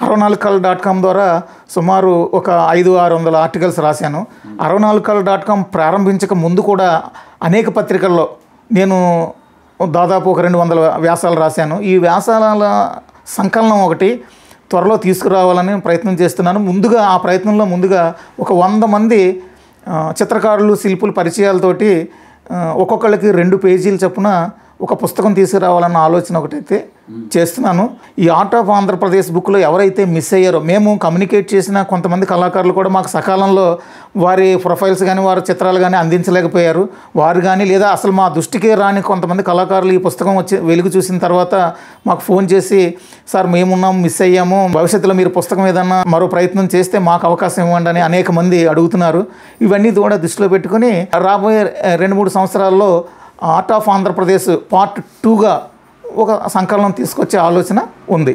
64kal.com ద్వారా సుమారు ఒక 500-600 ఆర్టికల్స్ రాశాను. 64kal.com ప్రారంభించక ముందు కూడా అనేక పత్రికల్లో నేను దాదాపు ఒక 200 వ్యాసాలు రాశాను. ఈ వ్యాసాల సంకలనం ఒకటి త్వరలో తీసుకురావాలని ప్రయత్నం చేస్తున్నాను. ఆ ప్రయత్నంలో ముందుగా ఒక 100 మంది చిత్రకారులు, శిల్పుల పరిచయాలతోటి ఒక్కొక్కళ్ళకి 2 పేజీలు చొప్పున ఒక పుస్తకం తీసుకురావాలన్న ఆలోచన ఒకటైతే చేస్తున్నాను. ఈ ఆర్ట్ ఆఫ్ ఆంధ్రప్రదేశ్ బుక్లో ఎవరైతే మిస్ అయ్యారో, మేము కమ్యూనికేట్ చేసిన కొంతమంది కళాకారులు కూడా మాకు సకాలంలో వారి ప్రొఫైల్స్ కానీ వారి చిత్రాలు కానీ అందించలేకపోయారు. వారు కానీ లేదా అసలు మా దృష్టికి రాని కొంతమంది కళాకారులు ఈ పుస్తకం వెలుగు చూసిన తర్వాత మాకు ఫోన్ చేసి, సార్ మేమున్నాం, మిస్ అయ్యాము, భవిష్యత్తులో మీరు పుస్తకం ఏదన్నా మరో ప్రయత్నం చేస్తే మాకు అవకాశం ఇవ్వండి అని అనేక మంది అడుగుతున్నారు. ఇవన్నీ కూడా దృష్టిలో పెట్టుకుని రాబోయే 2-3 సంవత్సరాల్లో ఆర్ట్ ఆఫ్ ఆంధ్రప్రదేశ్ పార్ట్ 2గా ఒక సంకలనం తీసుకొచ్చే ఆలోచన ఉంది.